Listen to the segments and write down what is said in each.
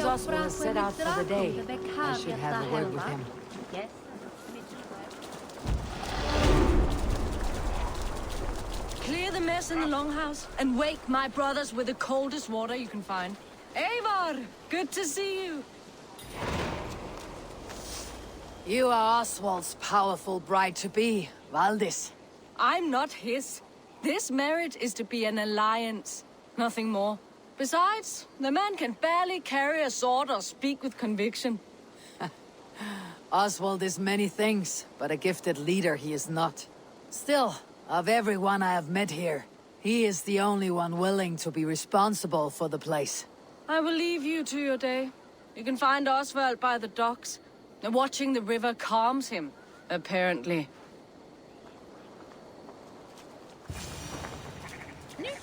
Oswald has set out for the day. I should have a word with him. Yes. Clear the mess in the longhouse and wake my brothers with the coldest water you can find. Eivor, good to see you. You are Oswald's powerful bride-to-be, Valdis. I'm not his. This marriage is to be an alliance, nothing more. Besides, the man can barely carry a sword or speak with conviction. Oswald is many things, but a gifted leader he is not. Still, of everyone I have met here, he is the only one willing to be responsible for the place. I will leave you to your day. You can find Oswald by the docks. Watching the river calms him, apparently.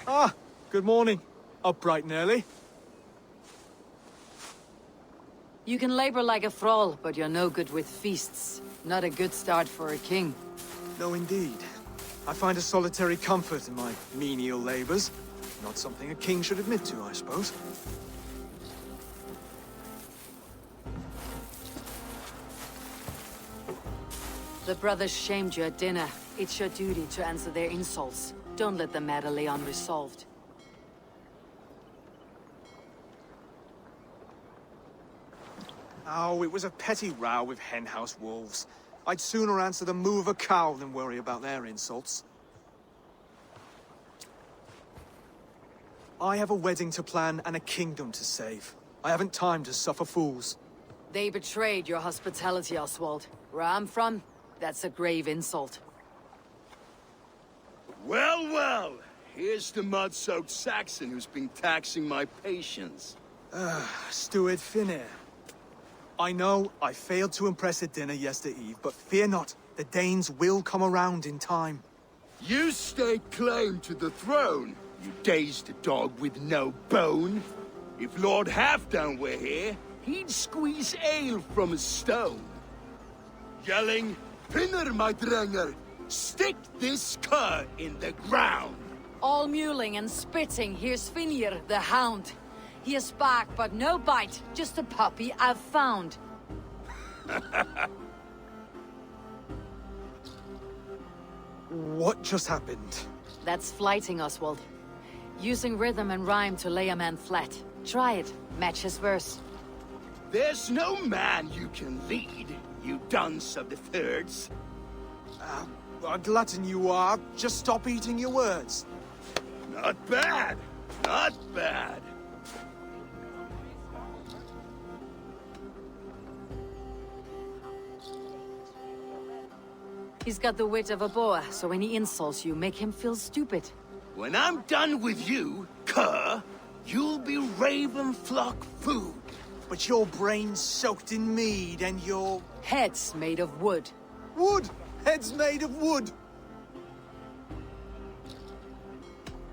Ah, good morning. Up bright and early. You can labor like a thrall, but you're no good with feasts. Not a good start for a king. No, indeed. I find a solitary comfort in my menial labors. Not something a king should admit to, I suppose. The brothers shamed you at dinner. It's your duty to answer their insults. Don't let the matter lay unresolved. Oh, it was a petty row with henhouse wolves. I'd sooner answer the moo of a cow than worry about their insults. I have a wedding to plan and a kingdom to save. I haven't time to suffer fools. They betrayed your hospitality, Oswald. Where I'm from, that's a grave insult. Well, well! Here's the mud-soaked Saxon who's been taxing my patience. Steward Finnair. I know I failed to impress at dinner yestereve, but fear not, the Danes will come around in time. You stake claim to the throne, you dazed dog with no bone. If Lord Halfdan were here, he'd squeeze ale from a stone. Yelling, Finner, my drenger! Stick this cur in the ground! All mewling and spitting, here's Finir, the hound. He has bark, but no bite, just a puppy I've found. What just happened? That's flighting, Oswald. Using rhythm and rhyme to lay a man flat. Try it, match his verse. There's no man you can lead, you dunce of the thirds. A glutton you are. Just stop eating your words. Not bad, not bad. He's got the wit of a boa, so when he insults you, make him feel stupid. When I'm done with you, cur, you'll be raven flock food. But your brain's soaked in mead and your... Head's made of wood. Wood! Head's made of wood!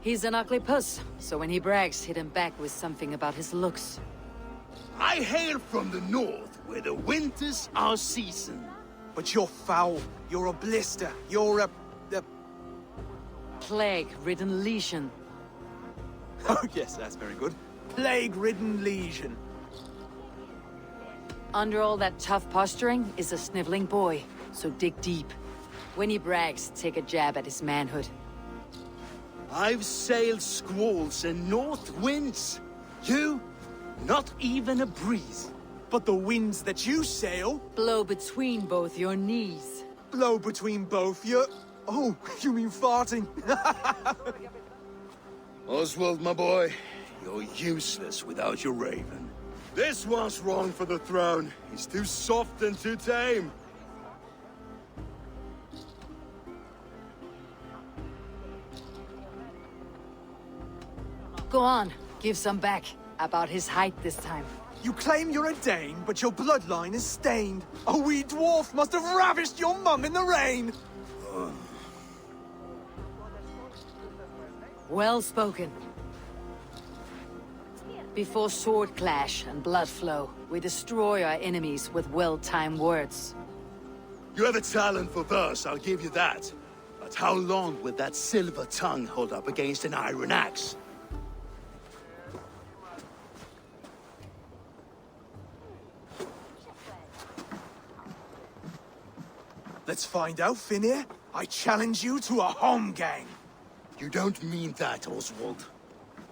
He's an ugly puss, so when he brags, hit him back with something about his looks. I hail from the north, where the winters are seasoned. But you're foul. You're a blister. You're a... Plague-ridden legion. Oh yes, that's very good. Plague-ridden legion. Under all that tough posturing is a sniveling boy, so dig deep. When he brags, take a jab at his manhood. I've sailed squalls and north winds. You, not even a breeze. But the winds that you sail... Blow between both your knees. Blow between both your... Oh, you mean farting? Oswald, my boy, you're useless without your raven. This one's wrong for the throne. He's too soft and too tame. Go on, give some back. About his height this time. You claim you're a Dane, but your bloodline is stained. A wee dwarf must have ravished your mum in the rain! Well spoken. Before sword clash and blood flow, we destroy our enemies with well-timed words. You have a talent for verse, I'll give you that. But how long will that silver tongue hold up against an iron axe? Let's find out, Finir. I challenge you to a home gang. You don't mean that, Oswald.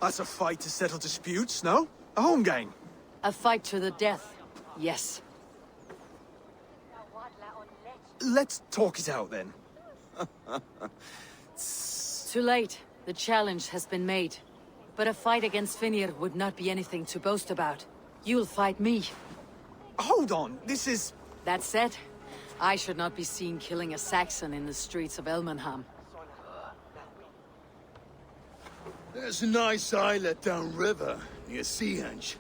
That's a fight to settle disputes, no? A home gang. A fight to the death. Yes. Let's talk it out then. Too late. The challenge has been made. But a fight against Finir would not be anything to boast about. You'll fight me. Hold on, this is... That said, I should not be seen killing a Saxon in the streets of Elmenham. There's a nice islet downriver, near Seahenge.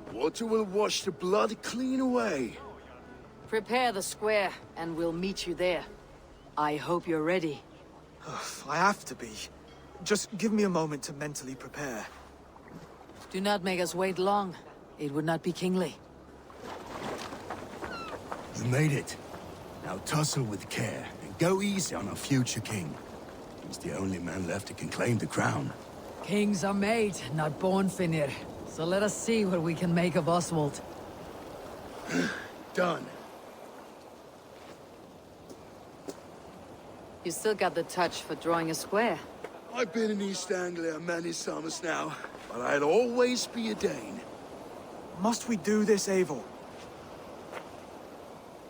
The water will wash the blood clean away. Prepare the square, and we'll meet you there. I hope you're ready. I have to be. Just give me a moment to mentally prepare. Do not make us wait long. It would not be kingly. You made it. Now tussle with care, and go easy on our future king. He's the only man left who can claim the crown. Kings are made, not born, Finir. So let us see what we can make of Oswald. Done. You still got the touch for drawing a square. I've been in East Anglia many summers now, but I'll always be a Dane. Must we do this, Eivor?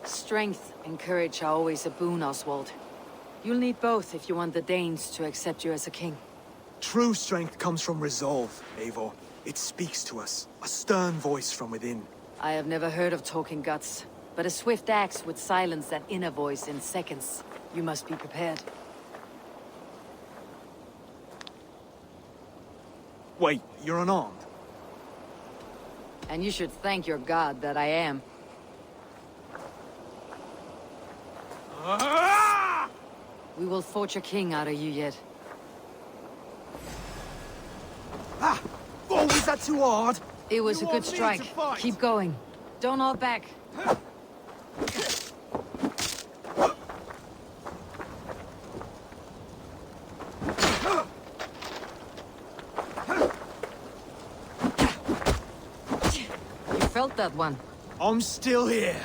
Strength and courage are always a boon, Oswald. You'll need both if you want the Danes to accept you as a king. True strength comes from resolve, Eivor. It speaks to us. A stern voice from within. I have never heard of talking guts, but a swift axe would silence that inner voice in seconds. You must be prepared. Wait, you're unarmed? And you should thank your god that I am. Ah! We will forge a king out of you yet. Ah! Oh, was that too hard? It was You a good want me to strike. fight? Keep going. Don't hold back. You felt that one. I'm still here.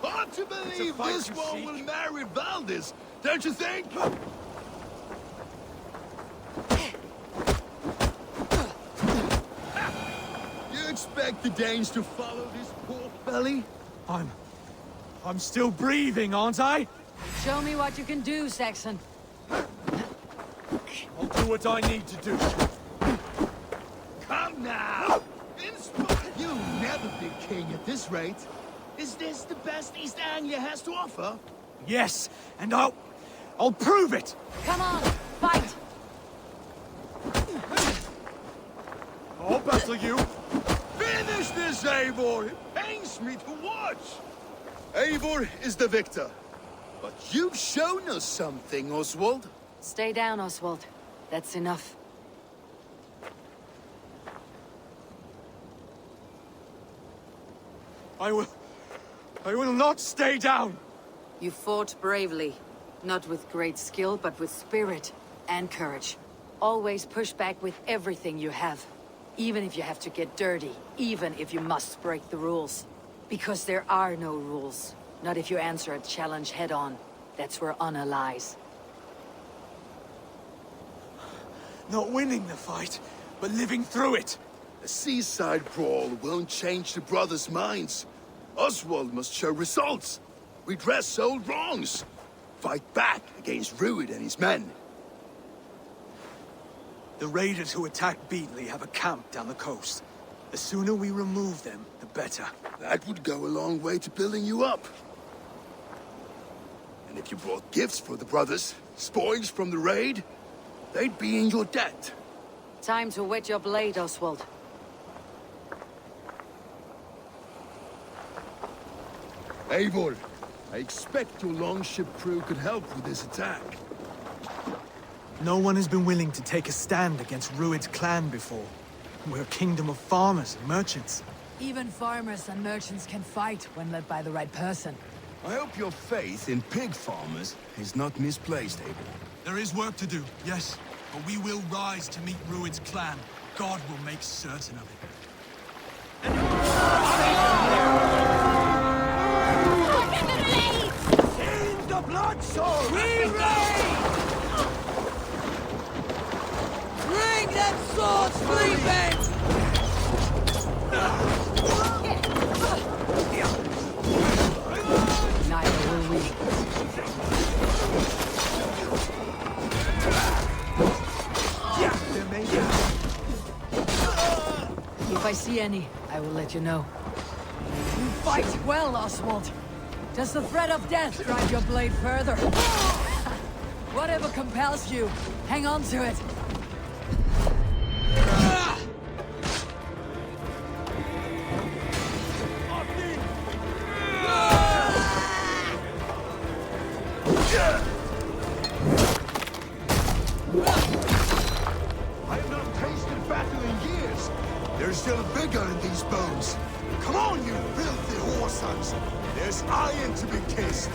Hard to believe fight this you one seek. will marry Valdis, don't you think? You expect the Danes to follow this poor belly? I'm still breathing, aren't I? Show me what you can do, Saxon. I'll do what I need to do. Come now! You'll never be king at this rate. Is this the best East Anglia has to offer? Yes, and I'll prove it! Come on, fight! I'll battle you! Finish this, Eivor! It pains me to watch! Eivor is the victor. But you've shown us something, Oswald. Stay down, Oswald. That's enough. I will not stay down! You fought bravely. Not with great skill, but with spirit and courage. Always push back with everything you have. Even if you have to get dirty. Even if you must break the rules. Because there are no rules. Not if you answer a challenge head-on. That's where honor lies. Not winning the fight, but living through it. A seaside brawl won't change the brothers' minds. Oswald must show results. Redress old wrongs. Fight back against Rued and his men. The raiders who attacked Beatley have a camp down the coast. The sooner we remove them, the better. That would go a long way to building you up. And if you brought gifts for the brothers, spoils from the raid, they'd be in your debt. Time to wet your blade, Oswald. Eivor, I expect your longship crew could help with this attack. No one has been willing to take a stand against Rued's clan before. We're a kingdom of farmers and merchants. Even farmers and merchants can fight when led by the right person. I hope your faith in pig farmers is not misplaced, Eivor. There is work to do, yes. But we will rise to meet Rued's clan. God will make certain of it. I see any, I will let you know. You fight well, Oswald. Does the threat of death drive your blade further? Whatever compels you, hang on to it. I have not tasted battle in years. There's still vigor in these bones. Come on, you filthy whoresons. There's iron to be kissed.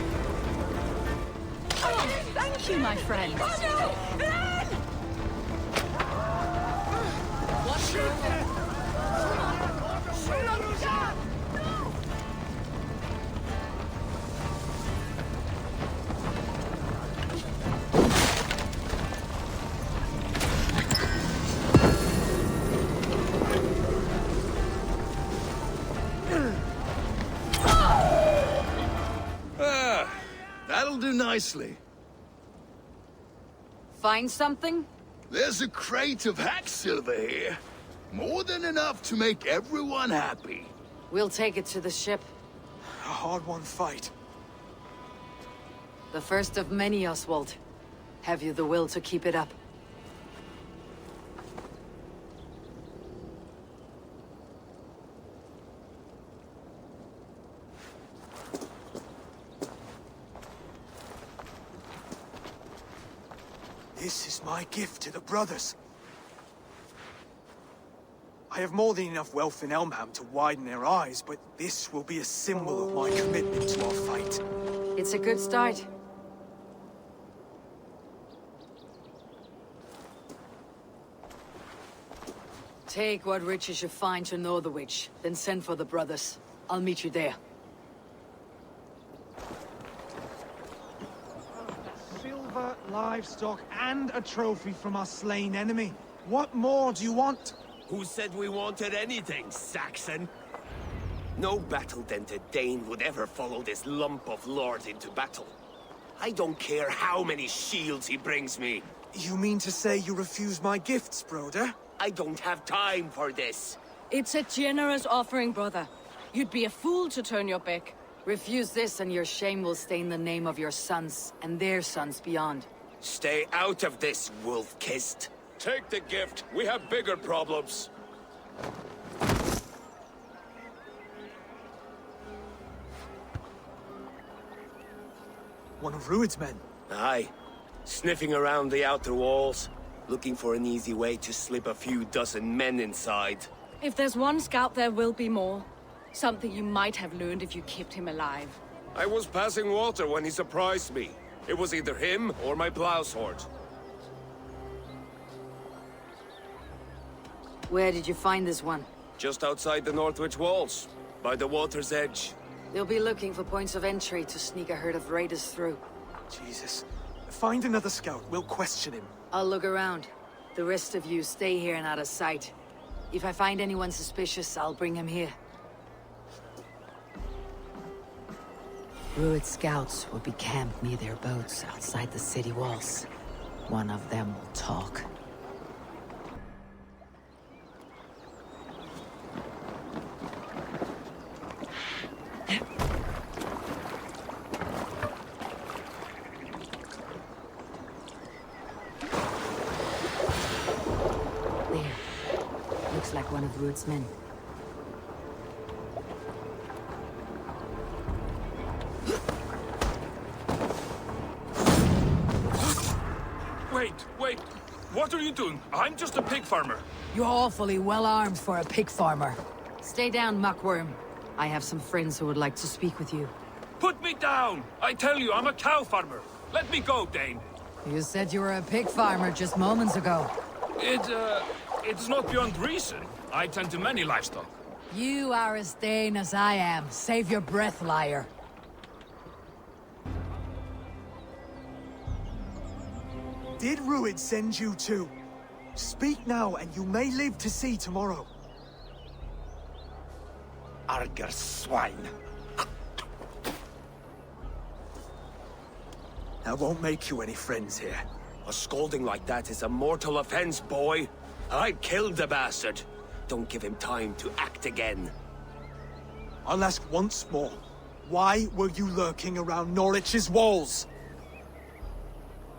Oh, thank you, my friend. Oh, no! Run! What's your... That'll do nicely. Find something? There's a crate of hack silver here. More than enough to make everyone happy. We'll take it to the ship. A hard-won fight. The first of many, Oswald. Have you the will to keep it up? This is my gift to the brothers. I have more than enough wealth in Elmham to widen their eyes, but this will be a symbol of my commitment to our fight. It's a good start. Take what riches you find to Northwich, then send for the brothers. I'll meet you there. Silver, livestock, and a trophy from our slain enemy. What more do you want? Who said we wanted anything, Saxon? No battle-dented Dane would ever follow this lump of lord into battle. I don't care how many shields he brings me. You mean to say you refuse my gifts, Broder? I don't have time for this. It's a generous offering, brother. You'd be a fool to turn your back. Refuse this and your shame will stain the name of your sons and their sons beyond. Stay out of this, wolf-kissed. Take the gift. We have bigger problems. One of Rued's men. Aye. Sniffing around the outer walls, looking for an easy way to slip a few dozen men inside. If there's one scout, there will be more. Something you might have learned if you kept him alive. I was passing water when he surprised me. It was either him or my plow sword. Where did you find this one? Just outside the Northwich walls, by the water's edge. They'll be looking for points of entry to sneak a herd of raiders through. Jesus. Find another scout. We'll question him. I'll look around. The rest of you stay here and out of sight. If I find anyone suspicious, I'll bring him here. Rued scouts will be camped near their boats outside the city walls. One of them will talk. Looks like one of Rued's men. Wait! What are you doing? I'm just a pig farmer. You're awfully well armed for a pig farmer. Stay down, muckworm. I have some friends who would like to speak with you. Put me down! I tell you, I'm a cow farmer. Let me go, Dane. You said you were a pig farmer just moments ago. It's not beyond reason. I tend to many livestock. You are as Dane as I am. Save your breath, liar. Did Rued send you too? Speak now, and you may live to see tomorrow. Arger swine. I won't make you any friends here. A scolding like that is a mortal offense, boy. I killed the bastard. Don't give him time to act again. I'll ask once more. Why were you lurking around Norwich's walls?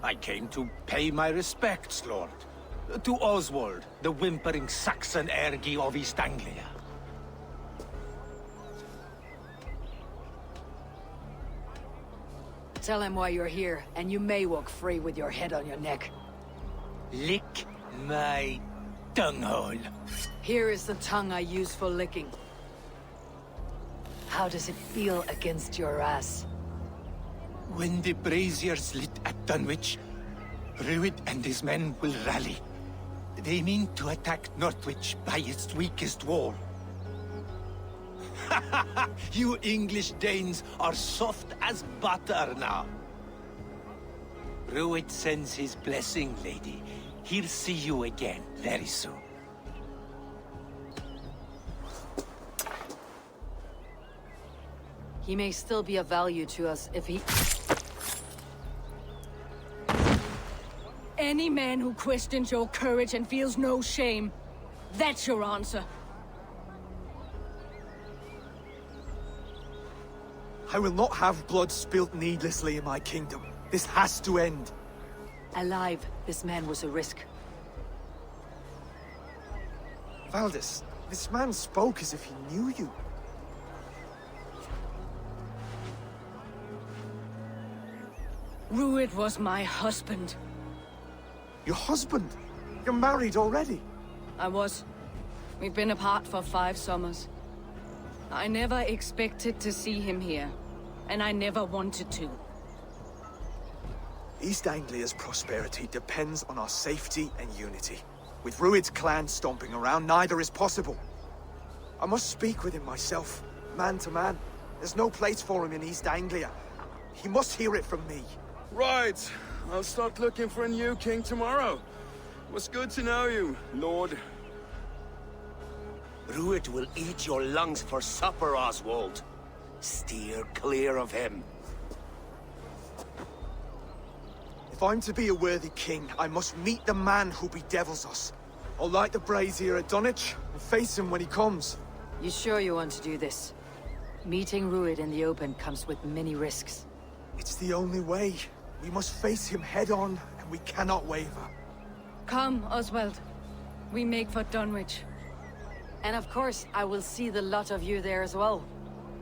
I came to pay my respects, Lord. To Oswald, the whimpering Saxon ergi of East Anglia. Tell him why you're here, and you may walk free with your head on your neck. Lick my dunghole. Here is the tongue I use for licking. How does it feel against your ass? When the braziers lit at Dunwich, Rued and his men will rally. They mean to attack Northwich by its weakest wall. You English Danes are soft as butter now. Rued sends his blessing, lady. He'll see you again very soon. He may still be of value to us if he... Any man who questions your courage and feels no shame, that's your answer. I will not have blood spilt needlessly in my kingdom. This has to end. Alive, this man was a risk. Valdis, this man spoke as if he knew you. Rued was my husband. Your husband? You're married already? I was. We've been apart for 5 summers. I never expected to see him here, and I never wanted to. East Anglia's prosperity depends on our safety and unity. With Rued's clan stomping around, neither is possible. I must speak with him myself, man to man. There's no place for him in East Anglia. He must hear it from me. Right. I'll start looking for a new king tomorrow. It was good to know you, Lord. Rued will eat your lungs for supper, Oswald. Steer clear of him. If I'm to be a worthy king, I must meet the man who bedevils us. I'll light the brazier at Dunwich and face him when he comes. You sure you want to do this? Meeting Rued in the open comes with many risks. It's the only way. We must face him head on, and we cannot waver. Come, Oswald. We make for Dunwich. And of course, I will see the lot of you there as well.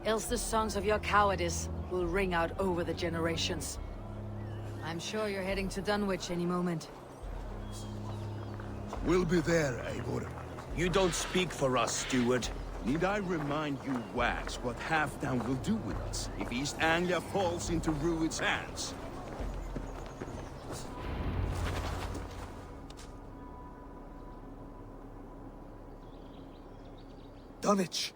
Else the songs of your cowardice will ring out over the generations. I'm sure you're heading to Dunwich any moment. We'll be there, Eivor. You don't speak for us, steward. Need I remind you, Wags, what Halfdan will do with us if East Anglia falls into Rued's hands? Dunwich.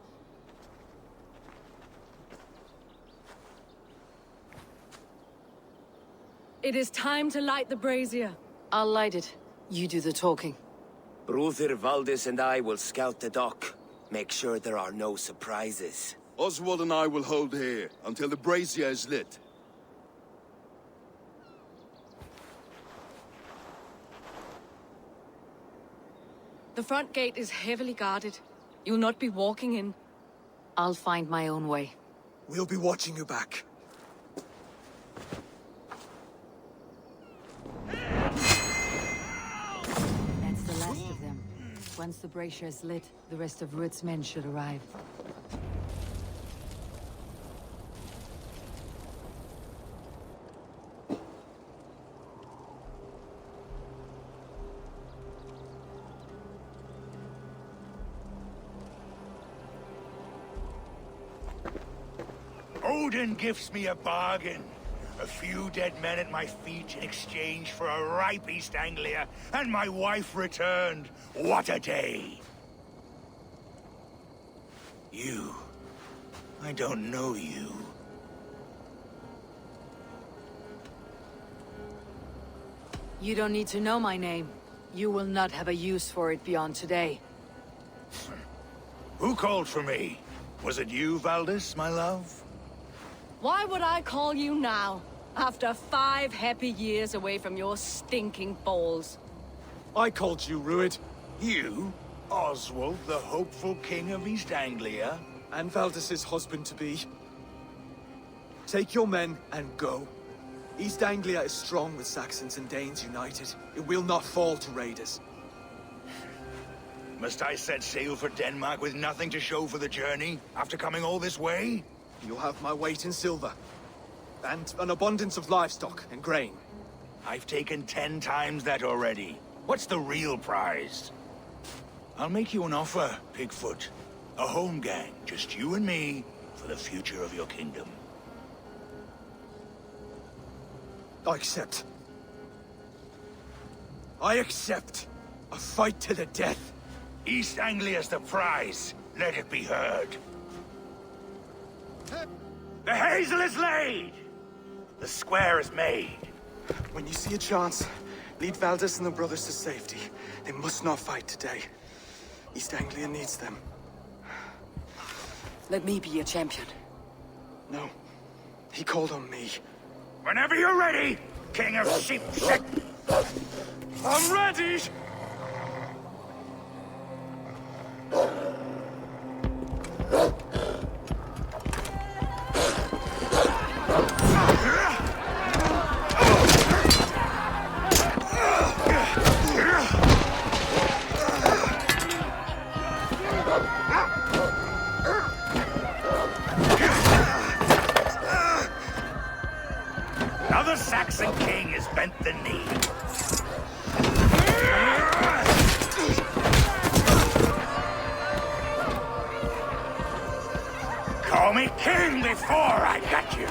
It is time to light the brazier. I'll light it. You do the talking. Brothir, Valdis and I will scout the dock. Make sure there are no surprises. Oswald and I will hold here until the brazier is lit. The front gate is heavily guarded. You'll not be walking in. I'll find my own way. We'll be watching you back. That's the last of them. Once the brazier is lit, the rest of Rued's men should arrive. Odin gives me a bargain. A few dead men at my feet in exchange for a ripe East Anglia, and my wife returned. What a day! You. I don't know you. You don't need to know my name. You will not have a use for it beyond today. Who called for me? Was it you, Valdis, my love? Why would I call you now, after 5 happy years away from your stinking balls? I called you, Rued. You? Oswald, the hopeful king of East Anglia? And Valdis's husband-to-be. Take your men and go. East Anglia is strong with Saxons and Danes united. It will not fall to raiders. Must I set sail for Denmark with nothing to show for the journey, after coming all this way? You'll have my weight in silver. And an abundance of livestock and grain. I've taken 10 times that already. What's the real prize? I'll make you an offer, Pigfoot. A home gang, just you and me, for the future of your kingdom. I accept. I accept. A fight to the death. East Anglia's the prize. Let it be heard. The hazel is laid! The square is made. When you see a chance, lead Valdis and the brothers to safety. They must not fight today. East Anglia needs them. Let me be your champion. No. He called on me. Whenever you're ready, King of Sheep Shit! I'm ready! Now the Saxon king has bent the knee. Call me king before I got you.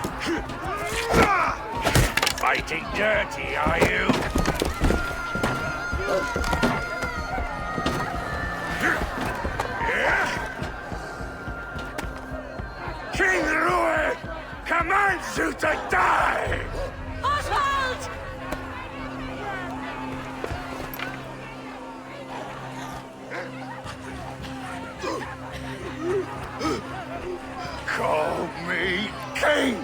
Fighting dirty, are you? King Ruer commands you to die! Oswald! Call me king!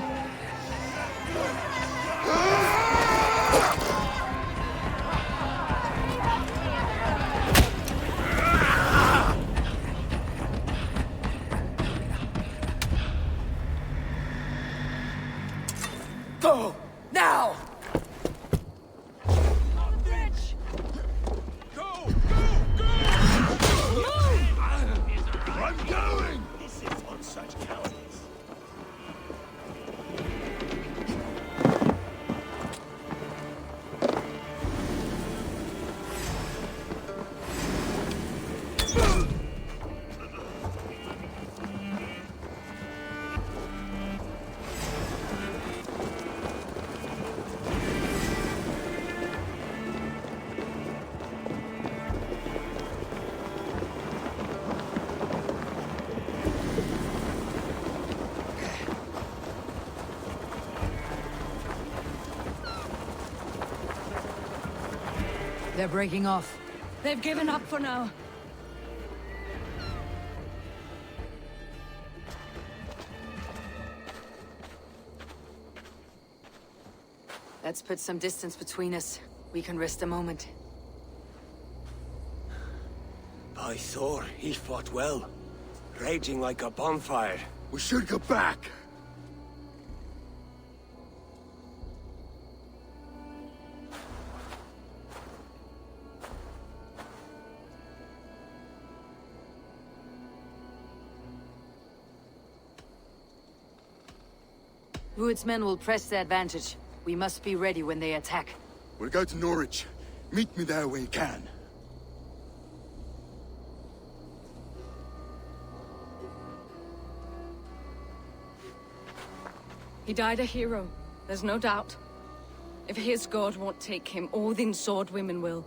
Go! Now! I'm going! This is on such cowardice. They're breaking off. They've given up for now. Let's put some distance between us. We can rest a moment. By Thor, he fought well. Raging like a bonfire. We should go back. Rued's men will press the advantage. We must be ready when they attack. We'll go to Norwich. Meet me there when you can. He died a hero, there's no doubt. If his god won't take him, Odin's sword women will.